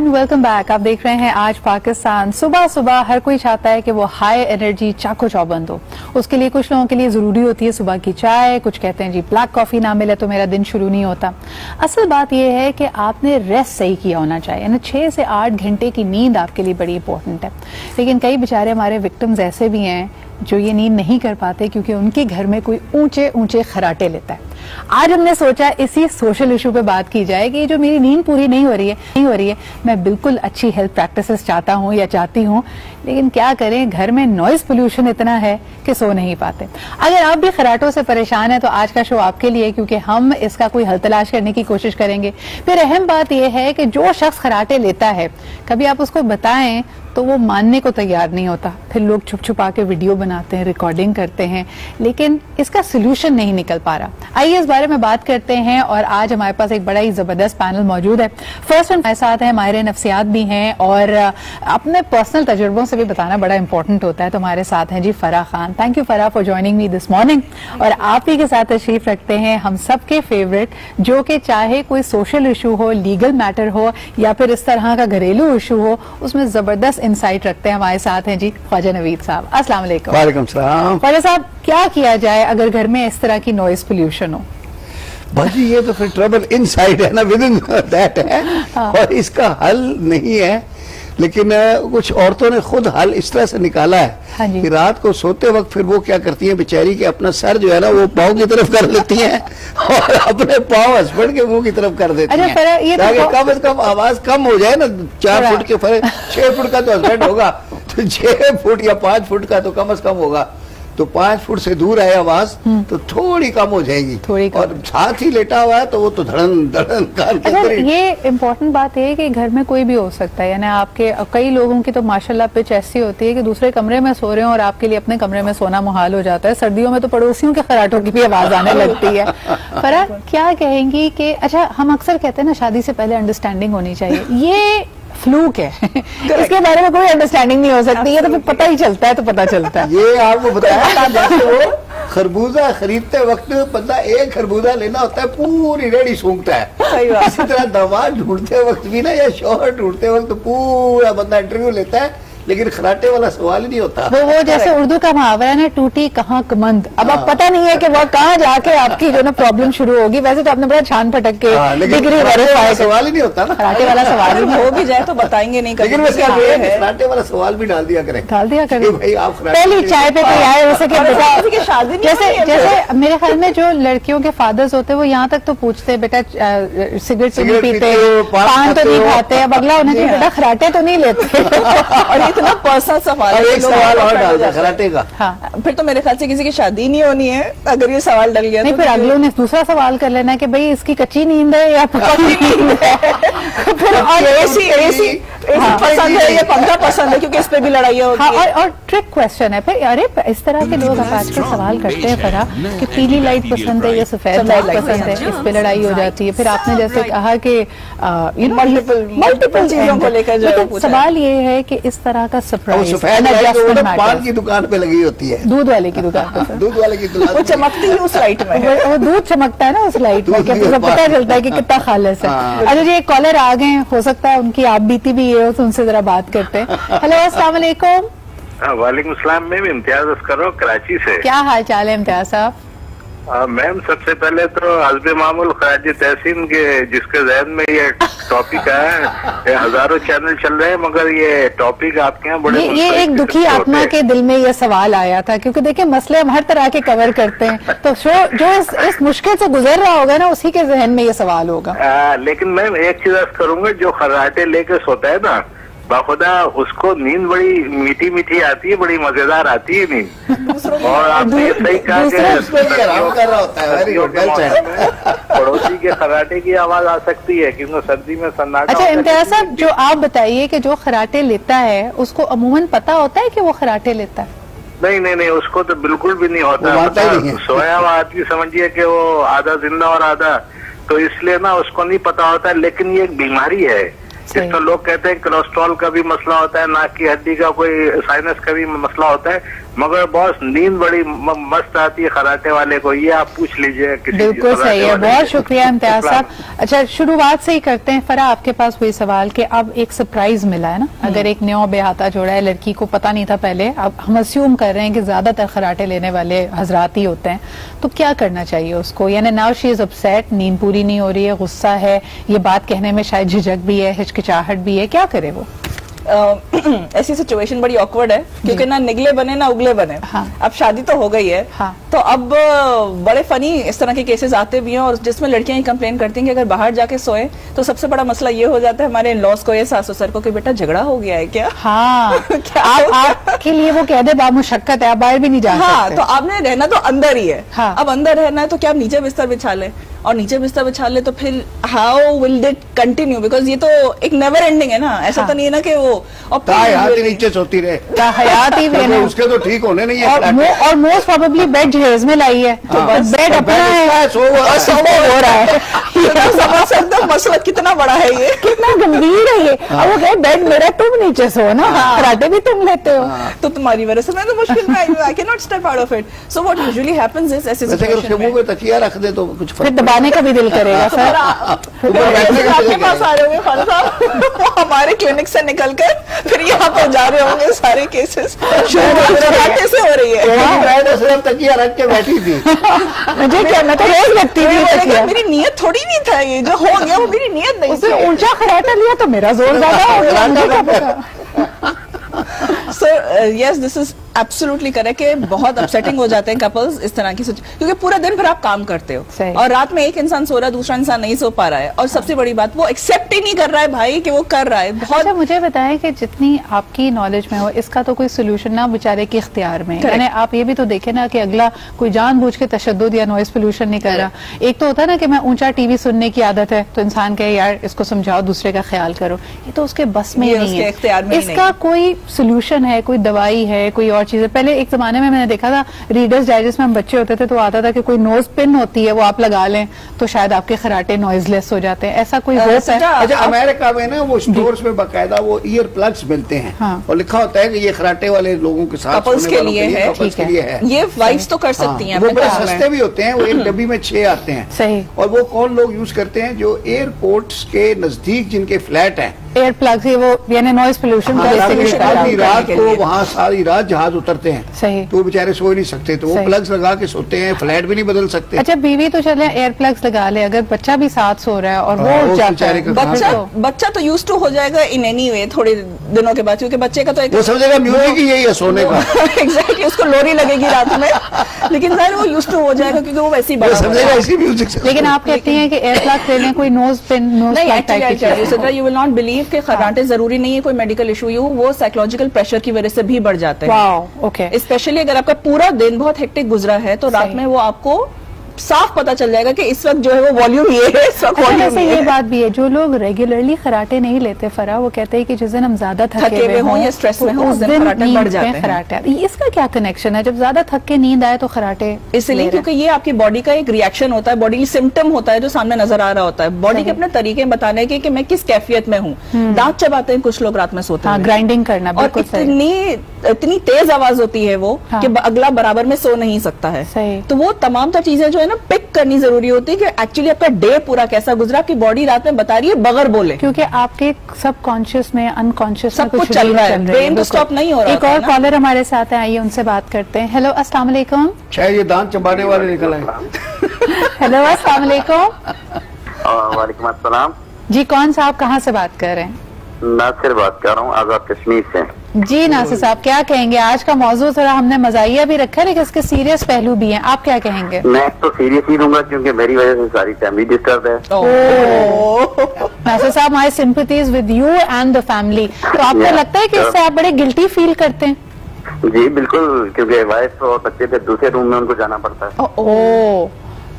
Welcome back. आप देख रहे हैं आज पाकिस्तान। सुबह सुबह हर कोई चाहता है कि वो हाई एनर्जी चाको चौबंद हो। उसके लिए कुछ लोगों के लिए जरूरी होती है सुबह की चाय, कुछ कहते हैं जी ब्लैक कॉफी ना मिले तो मेरा दिन शुरू नहीं होता। असल बात यह है कि आपने रेस्ट सही किया होना चाहिए, यानी 6 से 8 घंटे की नींद आपके लिए बड़ी इंपॉर्टेंट है। लेकिन कई बेचारे हमारे विक्टिम्स ऐसे भी हैं जो ये नींद नहीं कर पाते क्योंकि उनके घर में कोई ऊंचे ऊंचे खराटे लेता है। आज हमने सोचा इसी सोशल इशू पे बात की जाए कि जो मेरी नींद पूरी नहीं हो रही है, मैं बिल्कुल अच्छी हेल्थ प्रैक्टिसेस चाहता हूँ या चाहती हूँ, लेकिन क्या करें, घर में नॉइज पोल्यूशन इतना है कि सो नहीं पाते। अगर आप भी खराटों से परेशान हैं तो आज का शो आपके लिए, क्योंकि हम इसका कोई हल तलाश करने की कोशिश करेंगे। फिर अहम बात यह है कि जो शख्स खराटे लेता है, कभी आप उसको बताएं तो वो मानने को तैयार नहीं होता। फिर लोग छुप छुपा के वीडियो बनाते हैं, रिकॉर्डिंग करते हैं, लेकिन इसका सोल्यूशन नहीं निकल पा रहा। आइए इस बारे में बात करते हैं और आज हमारे पास एक बड़ा ही जबरदस्त पैनल मौजूद है। फर्स्ट हमारे साथ है माहिर नफ्सियात भी हैं और अपने पर्सनल तजुर्बों से भी बताना बड़ा इंपॉर्टेंट होता है। तो हमारे साथ हैं जी Farah Khan. Thank you Farah for joining me this morning. और आप ही के साथ तशरीफ रखते हैं हम सबके फेवरेट, जो कि चाहे कोई सोशल इशू हो, लीगल मैटर हो या फिर इस तरह का घरेलू इशू हो, उसमें जबरदस्त इंसाइट रखते हैं। हमारे साथ हैं जी ख्वाजा नवीद साहब। अस्सलाम वालेकुम। वालेकुम सलाम। ख्वाजा साहब, क्या किया जाए अगर घर में इस तरह की नॉइज पोल्यूशन हो? भाजी ये तो फिर ट्रबल इनसाइड है ना, विद इन दैट है। हाँ। और इसका हल नहीं है, लेकिन कुछ औरतों ने खुद हल इस तरह से निकाला है। हाँ जी। कि रात को सोते वक्त फिर वो क्या करती हैं बेचारी कि अपना सर जो है ना वो पाँव की तरफ कर लेती हैं और अपने पाँव हस्बैंड के मुंह की तरफ कर देती हैं, ताकि कम से कम आवाज कम हो जाए ना। 4 फुट के फर्क, 6 फुट का तो हस्बैंड होगा, तो 6 फुट या 5 फुट का तो कम से कम होगा। तो 5 फुट से दूर है आवाज तो थोड़ी कम हो जाएगी। और साथ ही लेटा हुआ है तो वो तो धड़न धड़न कान के अंदर। ये इम्पोर्टेंट बात है कि घर में कोई भी हो सकता है, यानी आपके कई लोगों की तो माशाल्लाह पिच ऐसी होती है कि दूसरे कमरे में सो रहे हैं और आपके लिए अपने कमरे में सोना मुहाल हो जाता है। सर्दियों में तो पड़ोसियों के खराटों की भी आवाज आने लगती है। फराह, क्या कहेंगी कि अच्छा, हम अक्सर कहते हैं ना शादी से पहले अंडरस्टैंडिंग होनी चाहिए, ये फ्लूक है इसके बारे में कोई अंडरस्टैंडिंग नहीं हो सकती है, तो फिर पता ही चलता है तो पता चलता है। ये आपको बताया जैसे वो खरबूजा खरीदते वक्त बंदा एक खरबूजा लेना होता है, पूरी रेडी सूंघता है। इसी तरह दवा ढूंढते वक्त भी ना, या शोहर ढूंढते वक्त पूरा बंदा इंटरव्यू लेता है, लेकिन खराटे वाला सवाल ही नहीं होता। वो जैसे उर्दू का मुहावरा है ना, टूटी कहाँ कमंद। अब आप पता नहीं है कि वो कहाँ जाके आपकी जो ना प्रॉब्लम शुरू होगी। वैसे तो आपने बड़ा छान फटक के डिग्री वेरीफाई, सवाल ही नहीं होता ना, खराटे वाला सवाल हो भी जाए तो बताएंगे नहीं। लेकिन वैसे खराटे वाला सवाल भी डाल दिया करें, भाई आप पहली चाय पे कोई आए वैसे कि बेटा शादी, जैसे मेरे ख्याल में जो लड़कियों के फादर्स होते हैं वो यहाँ तक तो पूछते हैं बेटा सिगरेट तो नहीं पीते, पान तो नहीं खाते। अब अगला होना चाहिए बेटा खराटे तो नहीं लेते। इतना पर्सनल सवाल है। एक सवाल और डाल दिया खराटे का। हाँ, फिर तो मेरे ख्याल से किसी की शादी नहीं होनी है अगर ये सवाल डल गया। नहीं, फिर अगलों ने दूसरा सवाल कर लेना है कि भाई इसकी कच्ची नींद है या पक्की नींद है। फिर एसी पसंद है या पंखा पसंद है, क्योंकि इस पे भी लड़ाई होती है। और ट्रिक क्वेश्चन है फिर। अरे इस तरह के लोग आजकल सवाल करते हैं फराह कि पीली लाइट पसंद है या सफेद लाइट पसंद है, इस पे लड़ाई हो जाती है। फिर आपने जैसे कहा कि मल्टीपल चीजों को लेकर जो सवाल ये है कि इस तरह का सरप्राइज पान की दुकान पे लगी होती है, दूध वाले की दुकान पे, दूध वाले की दुकान वो चमकती है उस लाइट में, वो दूध चमकता है ना उस लाइट में, पता चलता है कि कितना खालिस है। अच्छा जी, एक कॉलर आ गए, हो सकता है उनकी आप बीती भी ये हो, तो उनसे जरा बात करते हैं। हेलो, अस्सलाम वालेकुम। वालेकुम सलाम। मैम इम्तियाज कर रहा हूँ कराची से। क्या हाल चाल है इम्तियाज साहब? मैम सबसे पहले तो हस्बे मामूल खराज तहसीन के जिसके जहन में ये टॉपिक है, हजारों चैनल चल रहे हैं मगर ये टॉपिक आपके यहाँ बड़े ये एक दुखी आत्मा के दिल में ये सवाल आया था, क्योंकि देखिए मसले हम हर तरह के कवर करते हैं, तो जो इस मुश्किल से गुजर रहा होगा ना उसी के जहन में ये सवाल होगा। लेकिन मैम एक चीज अर्ज करूंगा, जो खर्राटे लेके सोता है ना बाखुदा, उसको नींद बड़ी मीठी मीठी आती है, बड़ी मजेदार आती है नींद। और आपने सही कहा पड़ोसी के खराटे की आवाज आ सकती है क्योंकि सर्दी में सन्नाटा। अच्छा इम्तियाज साहब, जो आप बताइए कि जो खराटे लेता है उसको अमूमन पता होता है कि वो खराटे लेता है? नहीं, उसको तो बिल्कुल भी नहीं होता। सोया हुआ आदमी समझिए कि वो आधा जिंदा और आधा, तो इसलिए ना उसको नहीं पता होता। लेकिन ये एक बीमारी है जिस तो लोग कहते हैं कोलेस्ट्रॉल का भी मसला होता है, नाक की हड्डी का, कोई साइनस का भी मसला होता है। मगर बॉस नींद बड़ी मस्त आती है कराटे वाले को, ये आप पूछ लीजिए किसी। बिल्कुल सही है, बहुत शुक्रिया इम्तियाज साहब। अच्छा, शुरुआत से ही करते हैं। फरा, आपके पास वही सवाल कि अब एक सरप्राइज मिला है ना, अगर एक न्यू बेहाता जोड़ा है, लड़की को पता नहीं था पहले, अब हम अस्यूम कर रहे हैं कि ज्यादातर खराटे लेने वाले हजरात ही होते हैं, तो क्या करना चाहिए उसको? यानी नाउ शी इज अपसेट, नींद पूरी नहीं हो रही है, गुस्सा है, ये बात कहने में शायद झिझक भी है, हिचकिचाहट भी है, क्या करे वो? ऐसी सिचुएशन बड़ी ऑकवर्ड है क्योंकि ना निगले बने ना उगले बने। हाँ। अब शादी तो हो गई है। हाँ। तो अब बड़े फनी इस तरह के केसेस आते भी हैं और जिसमें लड़कियां ही कंप्लेन करती हैं कि अगर बाहर जाके सोए तो सबसे बड़ा मसला ये हो जाता है हमारे इन-लॉज को या सास ससुर को कि बेटा झगड़ा हो गया है क्या? हाँ। क्या आपके लिए वो कह दे बा मुशक्कत है, आप बाहर भी नहीं जा सकते। हाँ, तो आपने रहना तो अंदर ही है। हाँ। अब अंदर रहना है तो क्या आप नीचे बिस्तर बिछा ले, और नीचे बिस्तर बिछा ले तो फिर how will it continue? Because ये तो एक नेवर एंडिंग है ना, ऐसा तो नहीं है ना कि वो और नीचे सोती रहे, हयात ही तो उसके तो ठीक होने नहीं है। और मोस्ट प्रोबेबली बेड जहेज में लाई है, तो बस बेड अपना है, सो हो रहा है। समझ सकते हो मसला कितना बड़ा है, ये कितना गंभीर है ये। अब वो कहे बेड मेरा, तुम नीचे सो ना, कराटे भी तुम लेते हो, तो तुम्हारी वजह से मैं तो मुश्किल में आई हूं, I can not step out of it. So what usually happens is ऐसे सिचुएशन में मुंह पे तकिया रख दे तो कुछ फिर दबाने का भी दिल करेगा। सर आपके पास आ रहे होंगे खान साहब, हमारे क्लिनिक से निकलकर फिर यहाँ पे जा रहे होंगे, सारे केसेस कैसे हो रही है? सिर्फ तकिया रख के बैठी थी। मुझे क्या, मैं तो रोज लगती थी, मेरी नीयत थोड़ी नहीं था, ये जो हो गया वो मेरी नीयत नहीं थी। ऊंचा खराटा लिया तो मेरा जोर ज्यादा। So yes, this is absolutely correct कि बहुत अपसेटिंग हो जाते हैं कपल्स इस तरह की, क्योंकि पूरा दिन फिर आप काम करते हो और रात में एक इंसान सो रहा है, दूसरा इंसान नहीं सो पा रहा है, और सबसे बड़ी बात वो एक्सेप्ट ही नहीं कर रहा है भाई कि वो कर रहा है। बहुत अच्छा, मुझे बताएं कि जितनी आपकी नॉलेज में हो, इसका तो कोई सोल्यूशन ना बेचारे के इख्तियार में, यानी आप ये भी तो देखें ना कि अगला कोई जानबूझ के तशद्दुद या नॉइज पोल्यूशन नहीं कर रहा। एक तो होता है ना कि मैं ऊंचा टीवी सुनने की आदत है, तो इंसान कहे यार इसको समझाओ, दूसरे का ख्याल करो, ये तो उसके बस में नहीं है। इसका कोई सोल्यूशन है, कोई दवाई है, कोई और चीज है? पहले एक जमाने में मैंने देखा था रीडर्स डाइजेस्ट में हम बच्चे होते थे तो आता था कि कोई नोज पिन होती है, वो आप लगा लें तो शायद आपके खराटे नॉइजलेस हो जाते हैं, ऐसा कोई होप है? अच्छा, अमेरिका में ना वो स्टोर्स में बाकायदा वो ईयर प्लग्स मिलते हैं। हाँ। और लिखा होता है कि ये खराटे वाले लोगों के साथ कपल्स के लिए है, ये वाइफ्स तो कर सकती हैं। वो बड़े सस्ते भी होते हैं, वो एक डब्बी में 6 आते हैं। सही। और वो कौन लोग यूज करते हैं? जो एयरपोर्ट्स के नजदीक जिनके फ्लैट हैं, एयर प्लग्स, वो यानी नॉइज पोल्यूशन सारी रात को वहाँ सारी रात जहाज उतरते हैं। सही। तो बेचारे सो ही नहीं सकते, तो वो प्लग्स लगा के सोते हैं, फ्लैट भी नहीं बदल सकते। अच्छा, बीवी तो चले एयर प्लग्स लगा ले, अगर बच्चा भी साथ सो रहा है और वो जाता है, बच्चा तो यूज टू हो जाएगा इन एनी वे थोड़े दिनों के बाद, क्योंकि बच्चे का तो एक वो समझेगा म्यूजिक ही यही है सोने का। एग्जैक्टली, उसको लोरी लगेगी रात में, लेकिन जाहिर वो यूज टू हो जाएगा क्योंकि वो वैसे ही बड़ा समझेगा इसी म्यूजिक से। लेकिन आप कहती हैं कि एयर प्लग लेने कोई nose pin you will not believe कि खराटे जरूरी नहीं है कोई मेडिकल इशू, वो साइकोलॉजिकल प्रेशर की वजह से भी बढ़ जाते हैं। स्पेशली अगर आपका पूरा दिन बहुत हेक्टिक गुजरा है तो रात में वो आपको साफ पता चल जाएगा कि इस वक्त जो है वो वॉल्यूम ये है, इस वक्त वॉल्यूम ये है। ये बात भी है, जो लोग रेगुलरली खराटे नहीं लेते फरा, वो कहते हैं कि जिस दिन हम ज्यादा थके हुए हों या स्ट्रेस में हों उस दिन खराटे बढ़ जाते हैं। खराटे, इसका क्या कनेक्शन है? जब ज्यादा थक के नींद आए तो खराटे इसलिए क्योंकि ये आपकी बॉडी का एक रिएक्शन होता है, बॉडी सिम्टम होता है जो सामने नजर आ रहा होता है। बॉडी के अपने तरीके बताने के कि मैं किस कैफियत में हूँ। दांत चबाते हैं कुछ लोग रात में सोते हैं, ग्राइंडिंग करना, और इतनी तेज आवाज होती है वो कि अगला बराबर में सो नहीं सकता है। तो वो तमाम चीजें जो है ना पिक करनी जरूरी होती है कि एक्चुअली आपका डे पूरा कैसा गुजरा, आपकी बॉडी रात में बता रही है बगैर बोले, क्योंकि आपके सबकॉन्शियस में अनकॉन्शियस सब कुछ चल रहा है, ब्रेन तो स्टॉप नहीं हो रहा। एक और कॉलर हमारे साथ है, आइए उनसे बात करते हैं। हेलो, अस्सलाम वालेकुम। शायद ये दांत चबाने वाले निकल आए। हेलो, अस्सलाम वालेकुम। वालेकुम अस्सलाम जी, कौन साहब कहाँ से बात कर रहे हैं? नासिर बात कर रहा हूँ, आजाद कश्मीर से। जी नासिर साहब, क्या कहेंगे? आज का मौजूद थोड़ा हमने मजाइया भी रखा है लेकिन इसके सीरियस पहलू भी हैं, आप क्या कहेंगे? मैं तो सीरियस ही दूंगा क्योंकि मेरी वजह से सारी फैमिली डिस्टर्ब है। Nasir sahab, my sympathies with you and the family. तो आपको लगता है कि इससे आप बड़े गिल्टी फील करते हैं? जी बिल्कुल, क्योंकि वाइफ और बच्चे फिर दूसरे रूम में उनको जाना पड़ता है।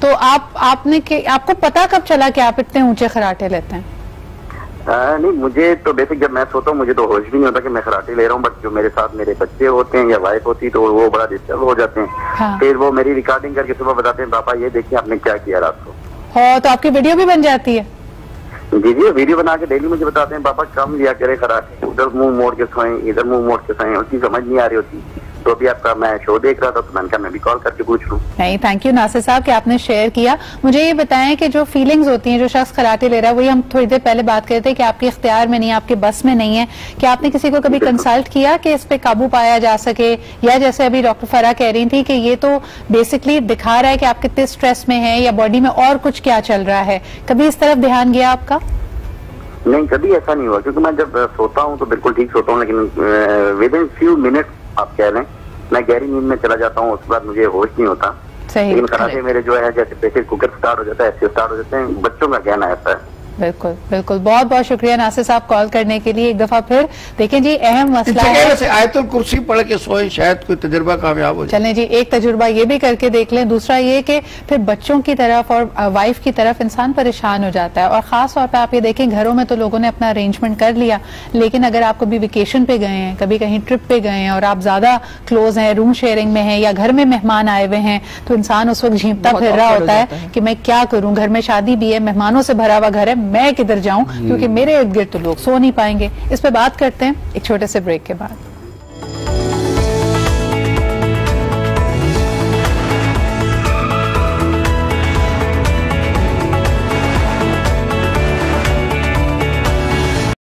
तो आपको पता कब चला कि आप इतने ऊंचे खराटे लेते हैं? नहीं, मुझे तो बेसिक जब मैं सोता हूँ मुझे तो होश भी नहीं होता कि मैं खराटे ले रहा हूँ, बट जो मेरे साथ मेरे बच्चे होते हैं या वाइफ होती है तो वो बड़ा डिस्टर्ब हो जाते हैं। हाँ। फिर वो मेरी रिकॉर्डिंग करके सुबह बताते हैं, पापा ये देखिए आपने क्या किया रात को। हाँ, तो आपकी वीडियो भी बन जाती है? जी जी, वीडियो बना के डेली मुझे बताते हैं, पापा कम लिया करे खराटे, उधर मुंह मोड़ के सोएं, इधर मुंह मोड़ के सोएं, उसकी समझ नहीं आ रही होती। तो अभी आपका मैं शो देख रहा था तो मैंने कहा मैं भी कॉल करके पूछ लूं। नहीं, थैंक यू नासिर साहब कि आपने शेयर किया। मुझे ये बताएं कि जो फीलिंग्स होती हैं जो शख्स कराटे ले रहा है, वही हम थोड़ी देर पहले बात कर रहे थे कि आपके इख्तियार में नहीं है, आपके बस में नहीं है, कि आपने किसी को कभी कंसल्ट किया कि इस पे काबू पाया जा सके, या जैसे अभी डॉक्टर फरा कह रही थी कि ये तो बेसिकली दिखा रहा है कि आप कितने स्ट्रेस में हैं या बॉडी में और कुछ क्या चल रहा है, कभी इस तरफ ध्यान गया आपका? नहीं, कभी ऐसा नहीं हुआ, क्योंकि मैं जब सोता हूँ तो बिल्कुल ठीक सोता हूँ, लेकिन विद इन फ्यू मिनट्स आप कह रहे हैं मैं गहरी नींद में चला जाता हूँ, उसके बाद मुझे होश नहीं होता। लेकिन कराटे मेरे जो है जैसे प्रेशर कुकर स्टार्ट हो जाता है, ऐसे स्टार्ट हो जाते हैं, बच्चों का कहना ऐसा है। बिल्कुल बिल्कुल, बहुत बहुत शुक्रिया नासिर साहब कॉल करने के लिए। एक दफा फिर देखें जी, अहम मसला है आयतुल कुर्सी पढ़ के सोए, शायद कोई तजुर्बा कामयाब हो जाए। चलें जी, एक तजुर्बा ये भी करके देख लें। दूसरा ये कि फिर बच्चों की तरफ और वाइफ की तरफ इंसान परेशान हो जाता है, और खास तौर पर आप ये देखें घरों में तो लोगों ने अपना अरेंजमेंट कर लिया, लेकिन अगर आप कभी वेकेशन पे गए हैं, कभी कहीं ट्रिप पे गए हैं और आप ज्यादा क्लोज हैं, रूम शेयरिंग में हैं या घर में मेहमान आए हुए हैं, तो इंसान उस वक्त झींपता फिर रहा होता है कि मैं क्या करूं, घर में शादी भी है, मेहमानों से भरा हुआ घर है, मैं किधर जाऊं, क्योंकि मेरे इर्द गिर्द तो लोग सो नहीं पाएंगे। इस पे बात करते हैं एक छोटे से ब्रेक के बाद।